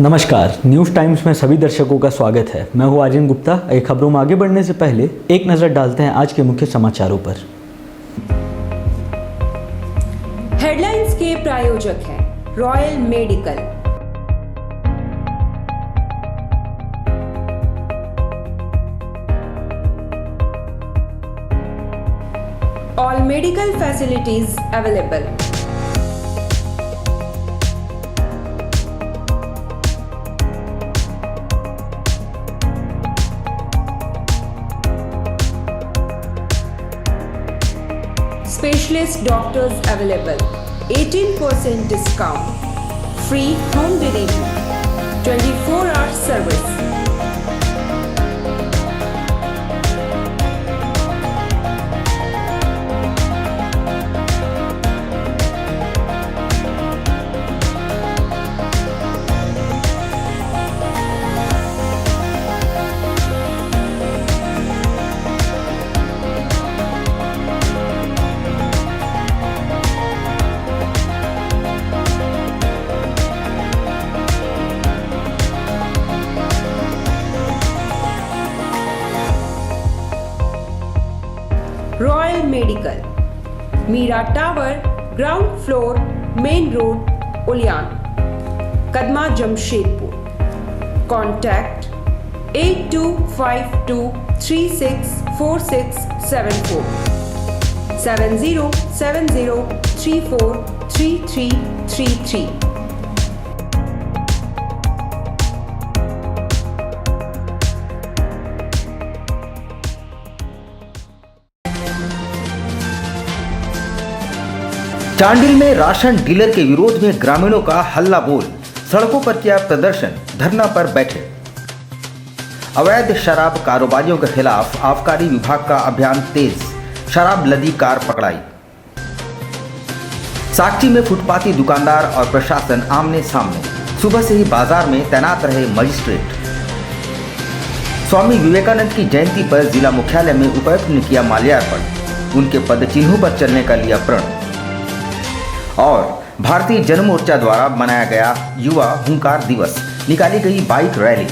नमस्कार, news times में सभी दर्शकों का स्वागत है। मैं हूं आर्यन गुप्ता। खबरों में आगे बढ़ने से पहले एक नज़र डालते हैं आज के मुख्य समाचारों पर। हेडलाइंस के प्रायोजक हैं royal medical. All medical facilities available. Specialist doctors available. 18% discount. Free home delivery. 24-hour service. Royal medical, Meera tower, ground floor, main road, Uliyan, Kadma, Jamshedpur. Contact 8252364674 7070343333। Chandil में राशन डीलर के विरोध में ग्रामीणों का हल्ला बोल, सड़कों पर किया प्रदर्शन, धरना पर बैठे। अवैध शराब कारोबारियों के खिलाफ आबकारी विभाग का अभियान तेज, शराब लदी कार पकड़ाई। साक्ची में फुटपाती दुकानदार और प्रशासन आमने सामने, सुबह से ही बाजार में तैनात रहे मजिस्ट्रेट। स्वामी विवेकानंद की जयंती पर जिला मुख्यालय में उपायुक्त ने किया माल्यार्पण, उनके पद चिन्हों पर चलने का लिया प्रण। और भारतीय जन मोर्चा द्वारा मनाया गया युवा हुंकार दिवस, निकाली गई बाइक रैली।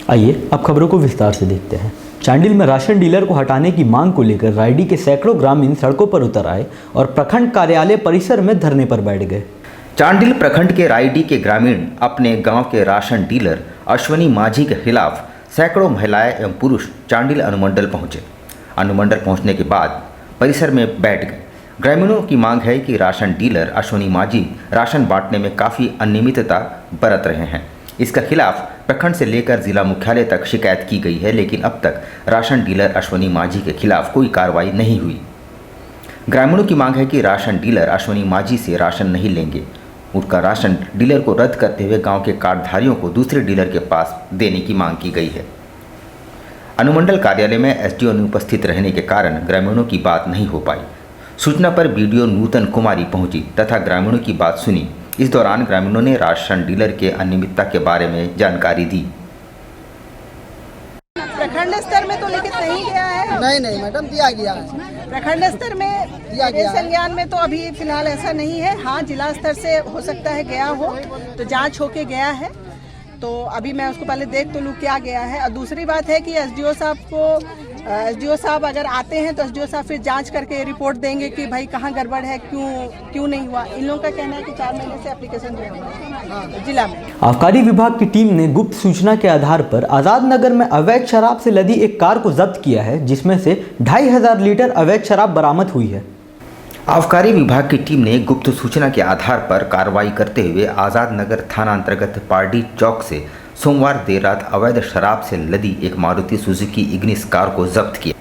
आइए अब खबरों को विस्तार से देखते हैं। चांडिल में राशन डीलर को हटाने की मांग को लेकर रायडी के सैकड़ों ग्रामीण सड़कों पर उतर आए और प्रखंड कार्यालय परिसर में धरने पर बैठ गए। चांडिल प्रखंड के रायडी के ग्रामीण अपने गांव के राशन डीलर अश्वनी माझी के खिलाफ सैकड़ों महिलाएं एवं पुरुष चांडिल अनुमंडल पहुंचे। अनुमंडल पहुंचने के बाद परिसर में बैठ गए। ग्रामीणों की मांग है कि राशन डीलर अश्वनी माझी राशन बांटने में काफ़ी अनियमितता बरत रहे हैं। इसके खिलाफ प्रखंड से लेकर जिला मुख्यालय तक शिकायत की गई है, लेकिन अब तक राशन डीलर अश्वनी माझी के खिलाफ कोई कार्रवाई नहीं हुई। ग्रामीणों की मांग है कि राशन डीलर अश्वनी माझी से राशन नहीं लेंगे। उनका राशन डीलर को रद्द करते हुए गाँव के कार्डधारियों को दूसरे डीलर के पास देने की मांग की गई है। अनुमंडल कार्यालय में एसडीओ अनुपस्थित रहने के कारण ग्रामीणों की बात नहीं हो पाई। सूचना पर बीडीओ नूतन कुमारी पहुंची तथा ग्रामीणों की बात सुनी। इस दौरान ग्रामीणों ने राशन डीलर के अनियमितता के बारे में जानकारी दी। प्रखंड स्तर में तो लिखित नहीं गया है। नहीं मैडम, दिया गया है। प्रखंड स्तर में दिया गया है। संज्ञान में तो अभी फिलहाल ऐसा नहीं है। हाँ, जिला स्तर से हो सकता है गया हो, तो जांच होके गया है। तो अभी मैं उसको पहले देख तो लूँ क्या गया है। और दूसरी बात है कि एसडीओ साहब अगर आते हैं तो एसडीओ साहब फिर जांच करके रिपोर्ट देंगे कि भाई कहाँ गड़बड़ है, क्यों नहीं हुआ। इन लोगों का कहना है कि 4 महीने से एप्लीकेशन दिया हुआ है जिला में। आबकारी विभाग की टीम ने गुप्त सूचना के आधार पर आजाद नगर में अवैध शराब से लदी एक कार को जब्त किया है, जिसमें से 2500 लीटर अवैध शराब बरामद हुई है। आबकारी विभाग की टीम ने गुप्त सूचना के आधार पर कार्रवाई करते हुए आजाद नगर थाना अंतर्गत पारडी चौक से सोमवार देर रात अवैध शराब से लदी एक मारुति सुजुकी इग्निस कार को जब्त किया।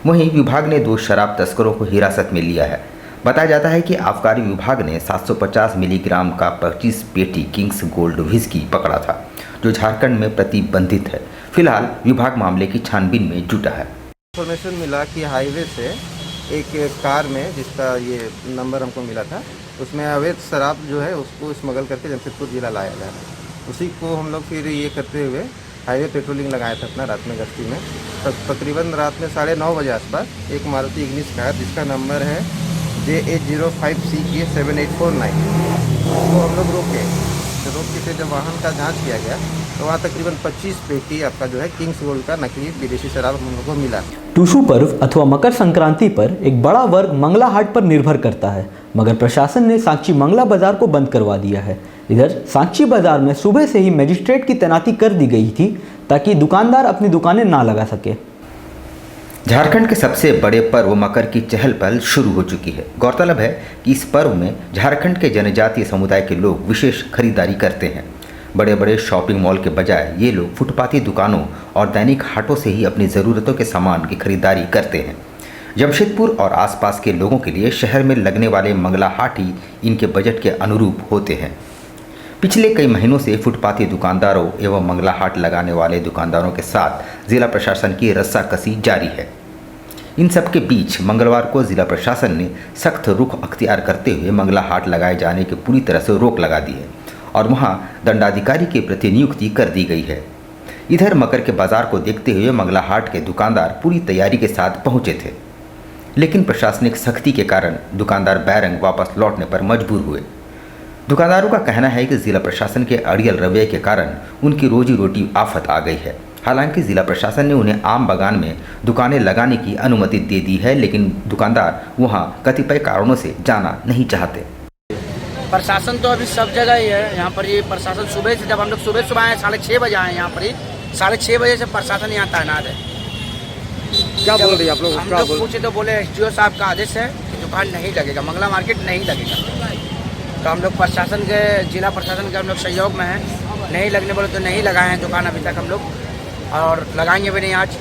वहीं विभाग ने 2 शराब तस्करों को हिरासत में लिया है। बताया जाता है कि आबकारी विभाग ने 750 मिलीग्राम का 25 पेटी किंग्स गोल्ड व्हिस्की पकड़ा था, जो झारखंड में प्रतिबंधित है। फिलहाल विभाग मामले की छानबीन में जुटा है। इन्फॉर्मेशन मिला कि हाईवे से एक कार में, जिसका ये नंबर हमको मिला था, उसमें अवैध शराब जो है उसको स्मगल करके जमशेदपुर जिला लाया जा रहा है। उसी को हम लोग फिर ये करते हुए हाईवे पेट्रोलिंग लगाया था अपना रात में गश्ती में। तकरीबन रात में 9:30 बजे आसपास एक मारुति इग्निस कार जिसका नंबर है JA05CK7849, उसको हम लोग रोके। रोक के जब वाहन का जांच किया गया तो वहाँ तकरीबन 25 पेटी आपका जो है किंग्स गोल्ड का नकली विदेशी शराब हम लोग को मिला। टूसू पर्व अथवा मकर संक्रांति पर एक बड़ा वर्ग मंगला हाट पर निर्भर करता है, मगर प्रशासन ने सांची मंगला बाजार को बंद करवा दिया है। इधर सांची बाजार में सुबह से ही मजिस्ट्रेट की तैनाती कर दी गई थी ताकि दुकानदार अपनी दुकानें ना लगा सके। झारखंड के सबसे बड़े पर्व मकर की चहल पहल शुरू हो चुकी है। गौरतलब है कि इस पर्व में झारखंड के जनजातीय समुदाय के लोग विशेष खरीदारी करते हैं। बड़े बड़े शॉपिंग मॉल के बजाय ये लोग फुटपाती दुकानों और दैनिक हाटों से ही अपनी ज़रूरतों के सामान की खरीदारी करते हैं। जमशेदपुर और आसपास के लोगों के लिए शहर में लगने वाले मंगला हाट ही इनके बजट के अनुरूप होते हैं। पिछले कई महीनों से फुटपाती दुकानदारों एवं मंगला हाट लगाने वाले दुकानदारों के साथ जिला प्रशासन की रस्साकसी जारी है। इन सब के बीच मंगलवार को जिला प्रशासन ने सख्त रुख अख्तियार करते हुए मंगला हाट लगाए जाने की पूरी तरह से रोक लगा दी है और वहां दंडाधिकारी की प्रतिनियुक्ति कर दी गई है। इधर मकर के बाजार को देखते हुए मंगला हाट के दुकानदार पूरी तैयारी के साथ पहुंचे थे, लेकिन प्रशासनिक सख्ती के कारण दुकानदार बैरंग वापस लौटने पर मजबूर हुए। दुकानदारों का कहना है कि जिला प्रशासन के अड़ियल रवैये के कारण उनकी रोजी रोटी आफत आ गई है। हालांकि जिला प्रशासन ने उन्हें आम बागान में दुकानें लगाने की अनुमति दे दी है, लेकिन दुकानदार वहां कतिपय कारणों से जाना नहीं चाहते। प्रशासन तो अभी सब जगह ही है यहाँ पर। ये प्रशासन सुबह से, जब हम लोग सुबह आए 6:30 बजे आए यहाँ पर ही, 6:30 बजे से प्रशासन यहाँ तैनात है। क्या बोल रही है आप लोग? हम लोग पूछे तो बोले SDO साहब का आदेश है कि दुकान नहीं लगेगा, मंगला मार्केट नहीं लगेगा। तो हम लोग प्रशासन के, जिला प्रशासन के हम लोग सहयोग में हैं। नहीं लगने बोले तो नहीं लगाए हैं दुकान अभी तक हम लोग, और लगाएंगे भी नहीं आज।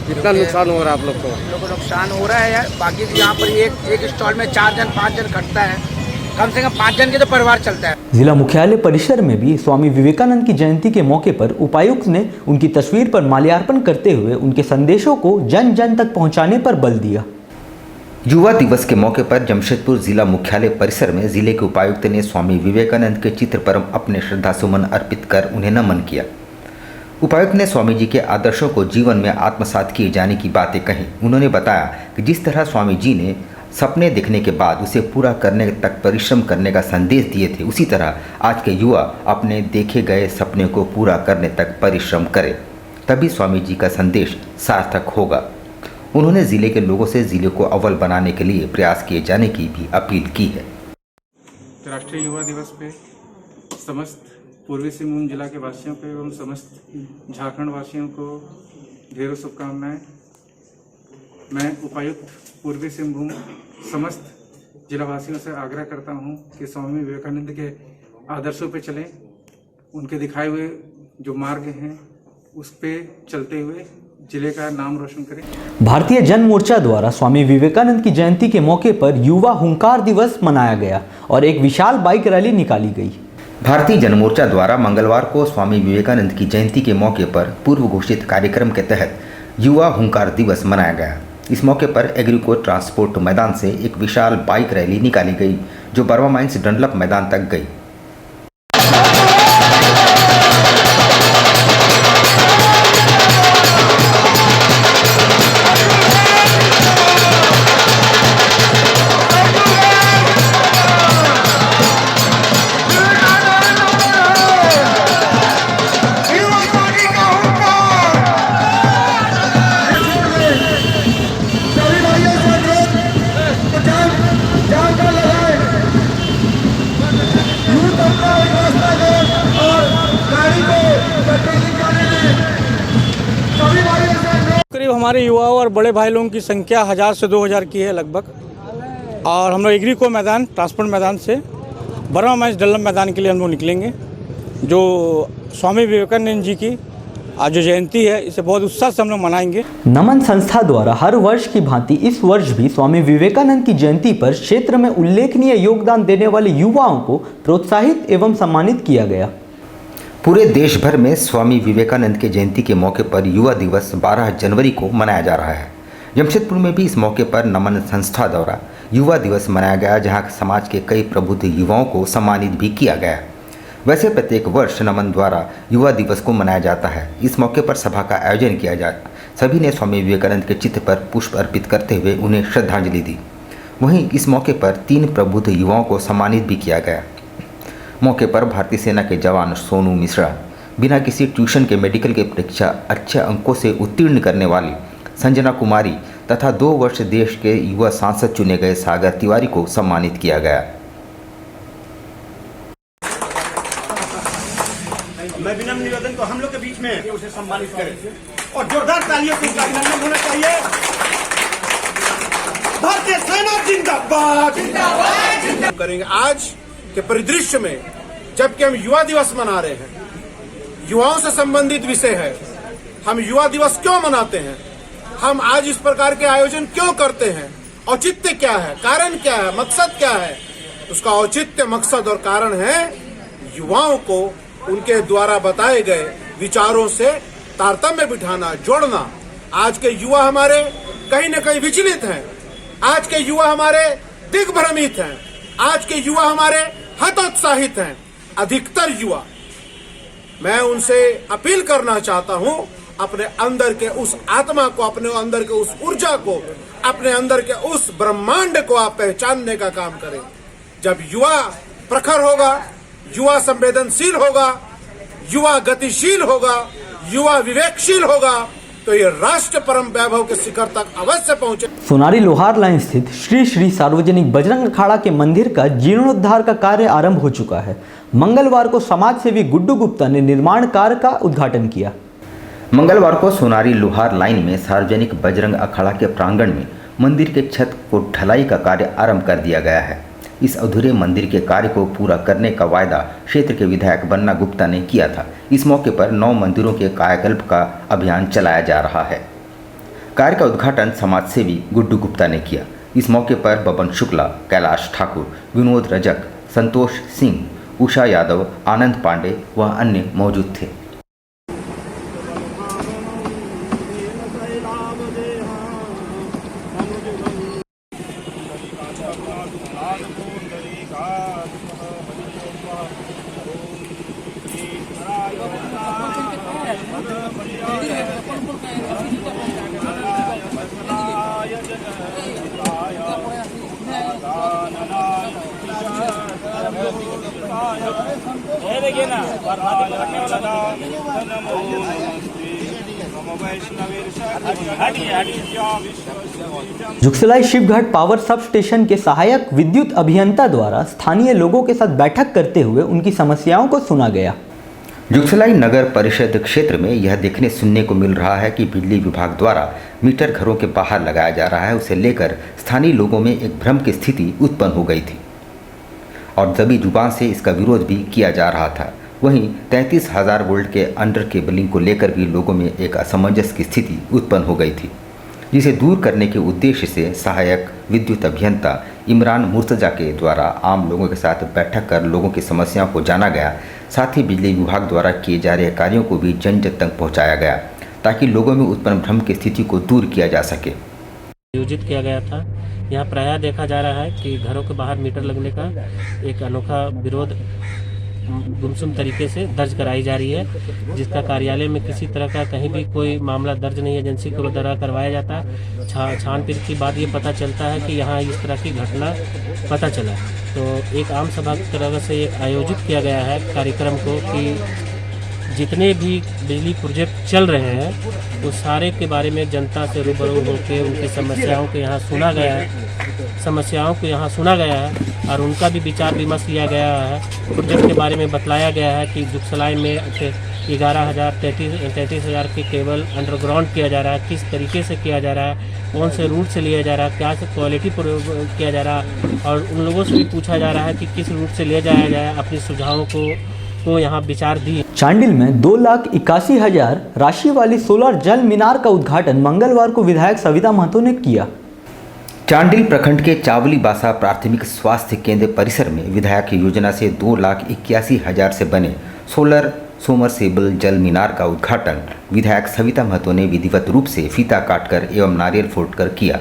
कितना नुकसान हो रहा है आप लोग को? हम लोग को नुकसान हो रहा है यार। बाकी यहाँ पर एक स्टॉल में 4 जन 5 जन खटता है, कम से कम 5 जन के तो परिवार चलता है। जिला मुख्यालय परिसर में भी स्वामी विवेकानंद की जयंती के मौके पर उपायुक्त ने उनकी तस्वीर पर माल्यार्पण करते हुए उनके संदेशों को जन जन तक पहुंचाने पर बल दिया। युवा दिवस के मौके पर जमशेदपुर जिला मुख्यालय परिसर में जिले के उपायुक्त ने स्वामी विवेकानंद के चित्र पर अपने श्रद्धासुमन अर्पित कर उन्हें नमन किया। उपायुक्त ने स्वामी जी के आदर्शों को जीवन में आत्मसात किए जाने की बातें कही। उन्होंने बताया कि जिस तरह स्वामी जी ने सपने देखने के बाद उसे पूरा करने तक परिश्रम करने का संदेश दिए थे, उसी तरह आज के युवा अपने देखे गए सपने को पूरा करने तक परिश्रम करें, तभी स्वामी जी का संदेश सार्थक होगा। उन्होंने जिले के लोगों से जिले को अव्वल बनाने के लिए प्रयास किए जाने की भी अपील की है। राष्ट्रीय युवा दिवस पे समस्त पूर्वी सिंहभूम जिला के वासियों को एवं समस्त झारखंड वासियों को ढेरों शुभकामनाएं। मैं उपायुक्त पूर्वी सिंहभूम समस्त जिलावासियों से आग्रह करता हूं कि स्वामी विवेकानंद के आदर्शों पे चलें, उनके दिखाए हुए जो मार्ग हैं उस पे चलते हुए जिले का नाम रोशन करें। भारतीय जन मोर्चा द्वारा स्वामी विवेकानंद की जयंती के मौके पर युवा हुंकार दिवस मनाया गया और एक विशाल बाइक रैली निकाली गई। भारतीय जन मोर्चा द्वारा मंगलवार को स्वामी विवेकानंद की जयंती के मौके पर पूर्व घोषित कार्यक्रम के तहत युवा हुंकार दिवस मनाया गया। इस मौके पर एग्रीको ट्रांसपोर्ट मैदान से एक विशाल बाइक रैली निकाली गई जो बर्मा माइंस डनलप मैदान तक गई। करीब हमारे युवाओं और बड़े भाई लोगों की संख्या 1000 से 2000 की है लगभग, और हम लोग एग्रीको मैदान ट्रांसपोर्ट मैदान से बर्मा माइंस डनलप मैदान के लिए हम लोग निकलेंगे। जो स्वामी विवेकानंद जी की आज जो जयंती है इसे बहुत उत्साह से हम लोग मनाएंगे। नमन संस्था द्वारा हर वर्ष की भांति इस वर्ष भी स्वामी विवेकानंद की जयंती पर क्षेत्र में उल्लेखनीय योगदान देने वाले युवाओं को प्रोत्साहित एवं सम्मानित किया गया। पूरे देश भर में स्वामी विवेकानंद के जयंती के मौके पर युवा दिवस 12 जनवरी को मनाया जा रहा है। जमशेदपुर में भी इस मौके पर नमन संस्था द्वारा युवा दिवस मनाया गया, जहां समाज के कई प्रबुद्ध युवाओं को सम्मानित भी किया गया। वैसे प्रत्येक वर्ष नमन द्वारा युवा दिवस को मनाया जाता है। इस मौके पर सभा का आयोजन किया जाता, सभी ने स्वामी विवेकानंद के चित्र पर पुष्प अर्पित करते हुए उन्हें श्रद्धांजलि दी। वहीं इस मौके पर 3 प्रबुद्ध युवाओं को सम्मानित भी किया गया। मौके पर भारतीय सेना के जवान सोनू मिश्रा, बिना किसी ट्यूशन के मेडिकल की परीक्षा अच्छे अंकों से उत्तीर्ण करने वाली संजना कुमारी तथा 2 वर्ष देश के युवा सांसद चुने गए सागर तिवारी को सम्मानित किया गया। मैं विनम्र निवेदन को हम लोग के बीच में उसे सम्मानित करें और जोरदार तालियों से उनका अभिनंदन होना चाहिए। भारतीय सेना जिंदाबाद जिंदाबाद करेंगे। आज के परिदृश्य में जबकि हम युवा दिवस मना रहे हैं, युवाओं से संबंधित विषय है, हम युवा दिवस क्यों मनाते हैं, हम आज इस प्रकार के आयोजन क्यों करते हैं, औचित्य क्या है, कारण क्या है, मकसद क्या है। उसका औचित्य, मकसद और कारण है युवाओं को उनके द्वारा बताए गए विचारों से तारतम्य बिठाना, जोड़ना। आज के युवा हमारे कहीं न कहीं विचलित हैं, आज के युवा हमारे दिग्भ्रमित हैं, आज के युवा हमारे हतोत्साहित हैं। अधिकतर युवा, मैं उनसे अपील करना चाहता हूं, अपने अंदर के उस आत्मा को, अपने अंदर के उस ऊर्जा को, अपने अंदर के उस ब्रह्मांड को आप पहचानने का काम करें। जब युवा प्रखर होगा, युवा संवेदनशील होगा, युवा गतिशील होगा, युवा विवेकशील होगा, तो ये राष्ट्र परम वैभव के शिखर तक अवश्य पहुंचे। सोनारी लोहार लाइन स्थित श्री श्री सार्वजनिक बजरंग अखाड़ा के मंदिर का जीर्णोद्धार का कार्य आरंभ हो चुका है। मंगलवार को समाज सेवी गुड्डू गुप्ता ने निर्माण कार्य का उद्घाटन किया। मंगलवार को सोनारी लोहार लाइन में सार्वजनिक बजरंग अखाड़ा के प्रांगण में मंदिर के छत को ढलाई का कार्य आरंभ कर दिया गया है। इस अधूरे मंदिर के कार्य को पूरा करने का वायदा क्षेत्र के विधायक बन्ना गुप्ता ने किया था। इस मौके पर 9 मंदिरों के कायाकल्प का अभियान चलाया जा रहा है। कार्य का उद्घाटन समाज सेवी गुड्डू गुप्ता ने किया। इस मौके पर बबन शुक्ला, कैलाश ठाकुर, विनोद रजक, संतोष सिंह, उषा यादव, आनंद पांडे व अन्य मौजूद थे। Jugsalai Shivghat power sub station के सहायक विद्युत अभियंता द्वारा स्थानीय लोगों के साथ बैठक करते हुए उनकी समस्याओं को सुना गया। जुगसलाई नगर परिषद क्षेत्र में यह देखने सुनने को मिल रहा है कि बिजली विभाग द्वारा मीटर घरों के बाहर लगाया जा रहा है। उसे लेकर स्थानीय लोगों में एक भ्रम की स्थिति उत्पन्न हो गई थी और दबी जुबान से इसका विरोध भी किया जा रहा था। वहीं 33,000 वोल्ट के अंडर केबलिंग को लेकर भी लोगों में एक असमंजस की स्थिति उत्पन्न हो गई थी, जिसे दूर करने के उद्देश्य से सहायक विद्युत अभियंता इमरान मुर्तजा के द्वारा आम लोगों के साथ बैठक कर लोगों की समस्याओं को जाना गया। साथ ही बिजली विभाग द्वारा किए जा रहे कार्यों को भी जन जन तक पहुँचाया गया ताकि लोगों में उत्पन्न भ्रम की स्थिति को दूर किया जा सके। आयोजित किया गया था। यहाँ प्रायः देखा जा रहा है कि घरों के बाहर मीटर लगने का एक अनोखा विरोध गुमसुम तरीके से दर्ज कराई जा रही है, जिसका कार्यालय में किसी तरह का कहीं भी कोई मामला दर्ज नहीं है। एजेंसी को द्वारा करवाया जाता है। छानबीन के बाद ये पता चलता है कि यहाँ इस तरह की घटना पता चला। तो एक आम सभा की तरह से एक आयोजित किया गया है कार्यक्रम को कि जितने भी बिजली प्रोजेक्ट चल रहे हैं उस सारे के बारे में जनता से रूबरू होकर उनकी समस्याओं को यहाँ सुना गया है और उनका भी विचार विमर्श लिया गया है। प्रोजेक्ट के बारे में बतलाया गया है कि जुगसलाई में 33,000 के केबल अंडरग्राउंड किया जा रहा है, किस तरीके से किया जा रहा है, कौन से रूट से लिया जा रहा है, क्या से क्वालिटी किया जा रहा है और उन लोगों से भी पूछा जा रहा है कि किस रूट से ले जाया जाए। अपने सुझावों को यहाँ विचार दी। चांडिल में 2,81,000 राशि वाली सोलर जल मीनार का उद्घाटन मंगलवार को विधायक सविता महतो ने किया। चांडिल प्रखंड के चावली बासा प्राथमिक स्वास्थ्य केंद्र परिसर में विधायक की योजना से 2,81,000 से बने सोलर सोमरसेबल जल मीनार का उद्घाटन विधायक सविता महतो ने विधिवत रूप से फीता काटकर एवं नारियल फोड़कर किया।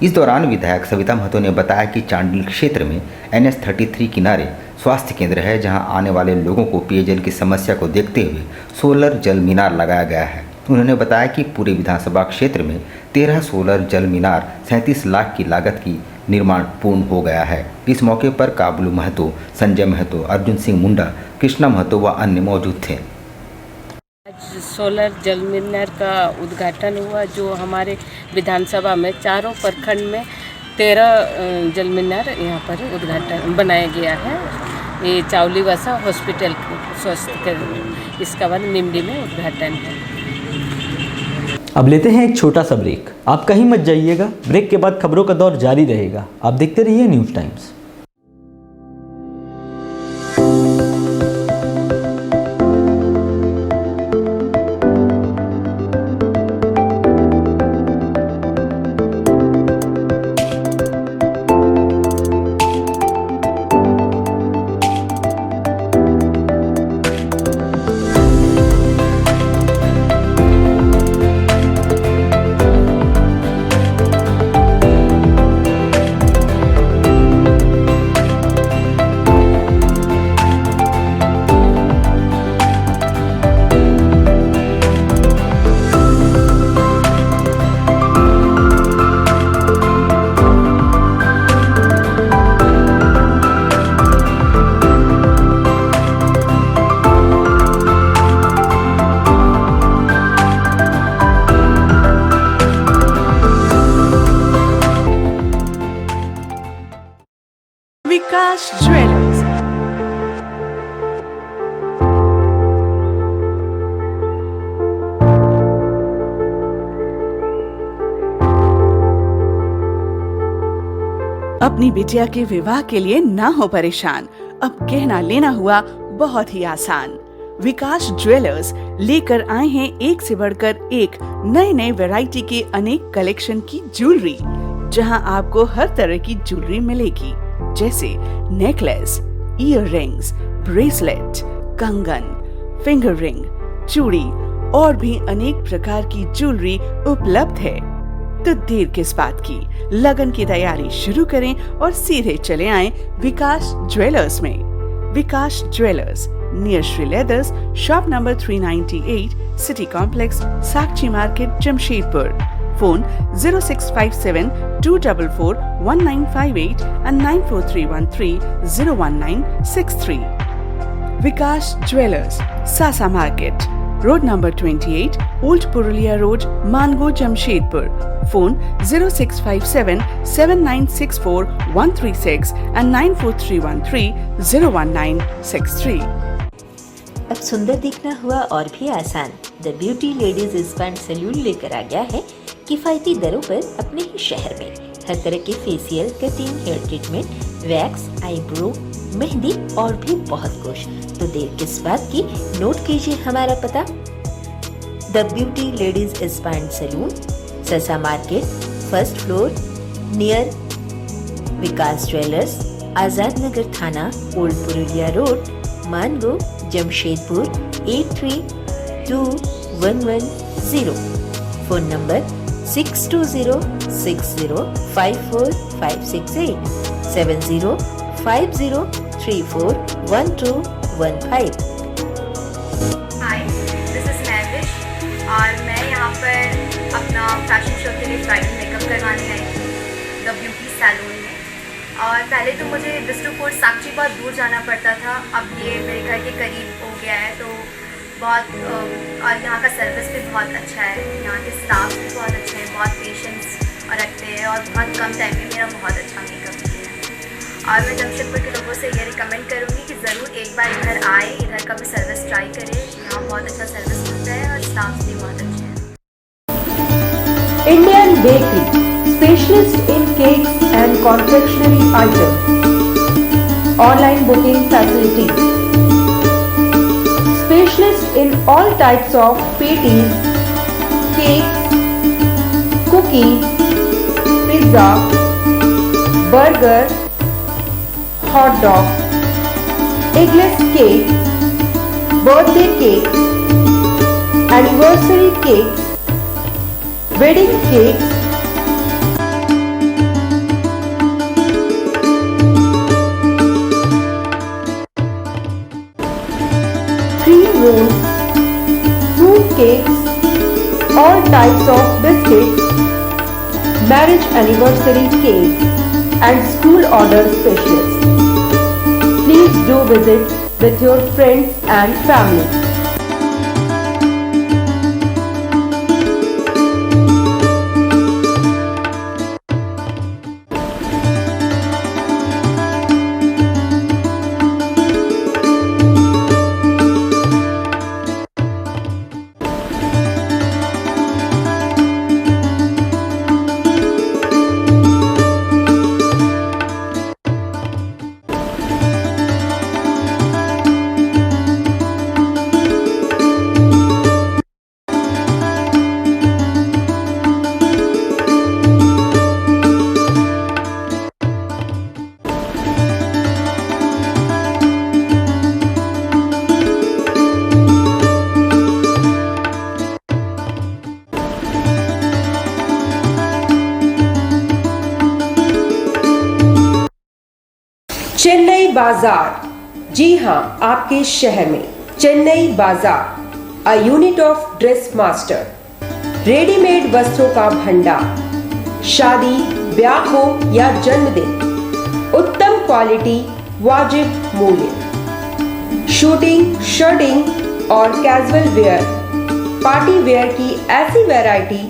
इस दौरान विधायक सविता महतो ने बताया कि चांडिल क्षेत्र में NH-33 किनारे स्वास्थ्य केंद्र है, जहां आने वाले लोगों को पेयजल की समस्या को देखते हुए सोलर जल मीनार लगाया गया है। उन्होंने बताया कि पूरे विधानसभा क्षेत्र में 13 सोलर जल मीनार 37 लाख की लागत की निर्माण पूर्ण हो गया है। इस मौके पर काबुल महतो, संजय महतो, अर्जुन सिंह मुंडा, कृष्णा महतो व अन्य मौजूद थे। आज सोलर जल मीनार का उद्घाटन हुआ, जो हमारे विधानसभा में चारों प्रखंड में 13 जल मीनार यहाँ पर उद्घाटन बनाया गया है। ये चावलीवासा हॉस्पिटल स्वास्थ्य इसका वन निमडी में उद्घाटन है। अब लेते हैं एक छोटा सा ब्रेक। आप कहीं मत जाइएगा, ब्रेक के बाद खबरों का दौर जारी रहेगा। आप देखते रहिए न्यूज़ टाइम्स। विकास ज्वेलर्स। अपनी बिटिया के विवाह के लिए ना हो परेशान, अब गहना लेना हुआ बहुत ही आसान। विकास ज्वेलर्स लेकर आए हैं एक से बढ़कर एक नए नए वैरायटी के अनेक कलेक्शन की ज्वेलरी, जहां आपको हर तरह की ज्वेलरी मिलेगी, जैसे नेकलेस, ईयर रिंग्स, ब्रेसलेट, कंगन, फिंगर रिंग, चूड़ी और भी अनेक प्रकार की ज्वेलरी उपलब्ध है। तो देर किस बात की, लगन की तैयारी शुरू करें और सीधे चले आएं विकास ज्वेलर्स में। Vikas jewellers near Shri leathers, shop number 398, city complex, Sakshi market, Jamshedpur. Phone 0657 244 1958 and 94313 01963. Vikas Jewelers, Sasa Market, Road number 28, Old Purulia Road, Mango, Jamshedpur. Phone 0657 7964 136 and 94313 01963. अब सुंदर दिखना हुआ और भी आसान। The beauty ladies spa and salon लेकर आ गया है किफ़ायती दरों पर अपने ही शहर में। हर तरह के facial, cutting, hair treatment, wax, eyebrow, मेहंदी और भी बहुत कुछ। तो देर किस बात की, नोट कीजिए हमारा पता। The beauty ladies spa and salon, Sasa market, first floor, near Vikas jewellers, Azad Nagar थाना, old Purulia road, Mango, Jamshedpur 832110। Phone number 6206054568 7050341215। Hi, this is Mahvish और मैं यहाँ पर अपना फैशन शो के लिए ब्राइडल मेकअप करवाने आई हूँ द ब्यूटी सैलून में। और पहले तो मुझे बिष्णुपुर साक्षी बहुत दूर जाना पड़ता था, अब ये मेरे घर के करीब हो गया है, तो बहुत और यहाँ का सर्विस भी बहुत अच्छा है, यहाँ के स्टाफ भी बहुत अच्छे हैं, बहुत पेशेंस रखते हैं और बहुत कम टाइम में मेरा बहुत अच्छा मेकअप किया है। और मैं जमशेदपुर के लोगों से ये रिकमेंड करूँगी कि ज़रूर एक बार इधर आए, इधर का भी सर्विस ट्राई करें, यहाँ बहुत अच्छा सर्विस मिलता है और स्टाफ भी बहुत अच्छे हैं। Indian Bakery, specialist in cakes and confectionery items. Online booking facilities. Specialist in all types of patties, cakes, cookies, pizza, burger, hot dog, eggless cake, birthday cake, anniversary cakes, wedding cakes, cream rolls, fruit cakes, all types of biscuits, marriage anniversary cake, and school order specialists. Please do visit with your friends and family. Chennai बाजार, जी हाँ, आपके शहर में चेन्नई बाजार, a unit of dress master, readymade वस्त्रों का भंडार, शादी ब्याह हो या जन्मदिन, उत्तम क्वालिटी, वाजिब मूल्य, शूटिंग, शर्टिंग और कैजुअल वेयर, पार्टी वेयर की ऐसी वैरायटी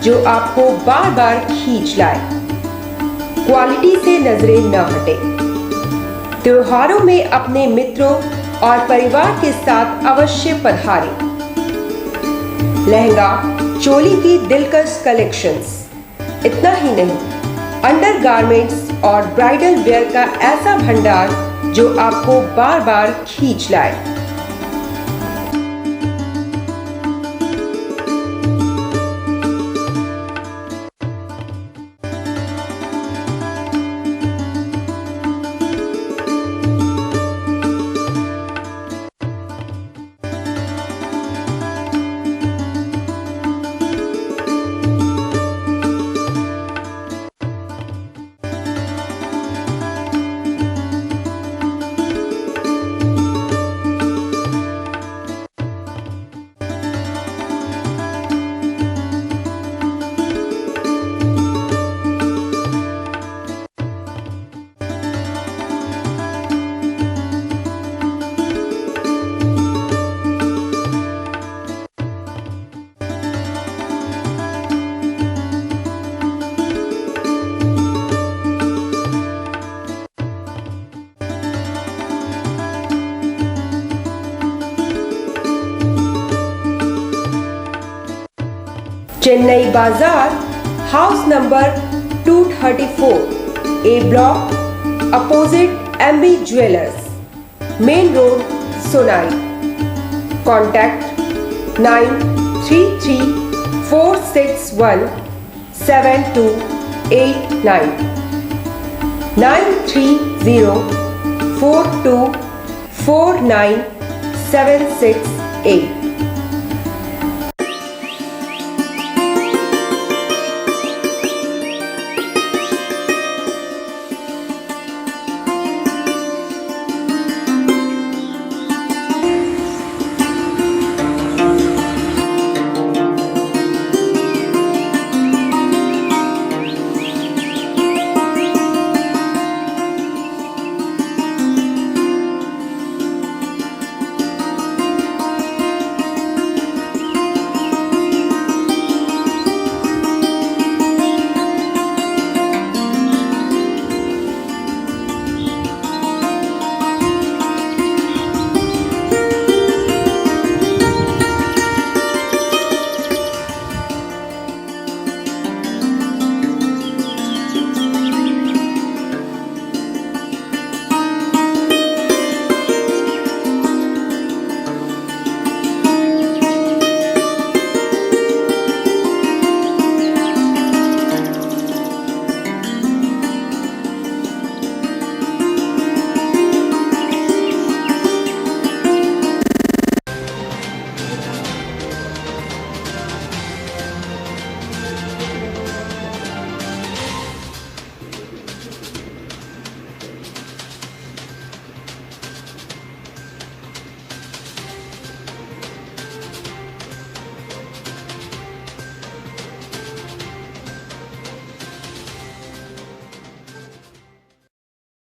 जो आपको बार बार खींच लाए, क्वालिटी से नजरें न हटे। त्योहारों में अपने मित्रों और परिवार के साथ अवश्य पधारें। लहंगा, चोली की दिलकश कलेक्शंस, इतना ही नहीं, अंडरगारमेंट्स और ब्राइडल वेयर का ऐसा भंडार जो आपको बार बार खींच लाए। Chennai Bazaar, house number 234, A block, opposite MB jewellers, main road, Sonai. Contact 9304617289, 9304249768।